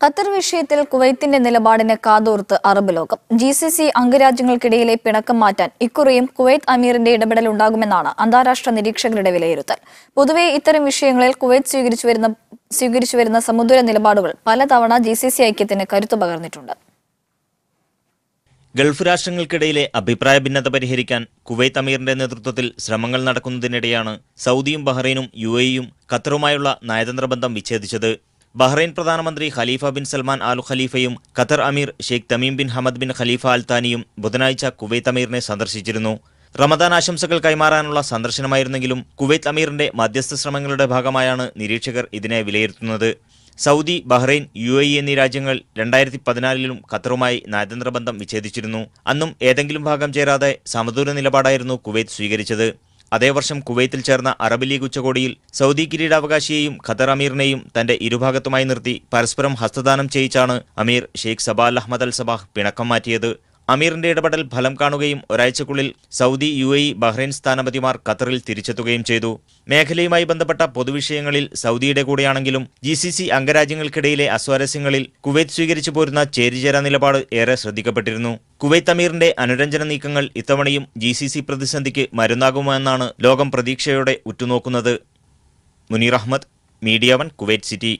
Qatar വിഷയത്തിൽ കുവൈത്തിന്റെ നിലപാടിന് കാതോർത്ത് Arab ലോകം. GCC അംഗരാജ്യങ്ങൾക്കിടയിലെ പിണക്കം മാറ്റാൻ ഇക്കുറിയും കുവൈത്ത് അമീറിന്റെ ഇടപെടൽ ഉണ്ടാകുമെന്നാണ് അന്താരാഷ്ട്ര നിരീക്ഷകരുടെ വിലയിരുത്തൽ. പൊതുവെ ഇത്തരം വിഷയങ്ങളിൽ കുവൈത്ത് സ്വീകരിച്ചുവരുന്ന സമുദ്ര നിലപാടുകൾ പലതവണ GCC ഐക്യത്തിന് കരുത്തു പകർന്നിട്ടുണ്ട്. ഗൾഫ് രാഷ്ട്രങ്ങൾക്കിടയിലെ അഭിപ്രായ ഭിന്നത പരിഹരിക്കാൻ കുവൈത്ത് അമീറിന്റെ നേതൃത്വത്തിൽ ശ്രമങ്ങൾ നടക്കുന്നതിനിടെയാണ് സൗദിയും ബഹ്റൈനും UAE-യും ഖത്തറുമായുള്ള നയതന്ത്ര ബന്ധം വിച്ഛേദിച്ചത്. ബഹ്റൈൻ പ്രധാനമന്ത്രി ഖലീഫ ബിൻ സൽമാൻ ആൽ ഖലീഫയും ഖത്തർ അമീർ Sheikh Tamim bin Hamad bin Khalifa Al താനിയും ബുധനാഴ്ച കുവൈത്ത് അമീറിനെ സന്ദർശിച്ചിരുന്നു. റമദാൻ ആശംസകൾ കൈമാറാനുള്ള സന്ദർശനമായിരുന്നെങ്കിലും കുവൈത്ത് അമീറിന്റെ മധ്യസ്ഥ ശ്രമങ്ങളുടെ ഭാഗമായാണ് നിരീക്ഷകർ ഇതിനെ വിലയിരുത്തുന്നത്. സൗദി, ബഹ്റൈൻ, UAE എന്നീ രാജ്യങ്ങൾ 2014-ലും ഖത്തറുമായി നയതന്ത്ര ബന്ധം വിച്ഛേദിച്ചിരുന്നു. അന്നും ഏതെങ്കിലും ഭാഗം ചേരാതെ സമദൂര നിലപാടായിരുന്നു കുവൈത്ത് സ്വീകരിച്ചത്. അതേ വർഷം കുവൈത്തിൽ ചേർന്ന അറബ് ലീഗ് ഉച്ചകോടിയിൽ സൗദി കിരീടാവകാശിയെയും ഖത്തർ അമീറിനെയും തന്റെ ഇരുഭാഗത്തുമായി നിർത്തി പരസ്പരം ഹസ്തദാനം ചെയ്യിച്ചാണ് അമീർ ഷെയ്ഖ് സബ അൽ അഹമ്മദ് അൽ സബാഹ് പിണക്കം മാറ്റിയത്. അമീറിന്റെ ഇടപെടൽ ഫലം കാണുകയും ഒരാഴ്ചക്കുള്ളിൽ സൗദി, UAE, ബഹ്റൈൻ സ്ഥാനപതിമാർ ഖത്തറിൽ തിരിച്ചെത്തുകയും ചെയ്തു. മേഖലയുമായി ബന്ധപ്പെട്ട പൊതുവിഷയങ്ങളിൽ സൗദിയുടെ കൂടെയാണെങ്കിലും GCC അംഗരാജ്യങ്ങൾക്കിടയിലെ അസ്വാരസ്യങ്ങളിൽ കുവൈത്ത് സ്വീകരിച്ചു പോരുന്ന ചേരിചേരാ നിലപാട് ഏറെ ശ്രദ്ധിക്കപ്പെട്ടിരുന്നു. കുവൈത്ത് അമീറിന്റെ അനുരഞ്ജന നീക്കങ്ങൾ ഇത്തവണയും GCC പ്രതിസന്ധിക്ക് മരുന്നാകുമോ എന്നാണ് ലോകം പ്രതീക്ഷയോടെ ഉറ്റുനോക്കുന്നത്. Munir Ahmed, media 1, Kuwait city.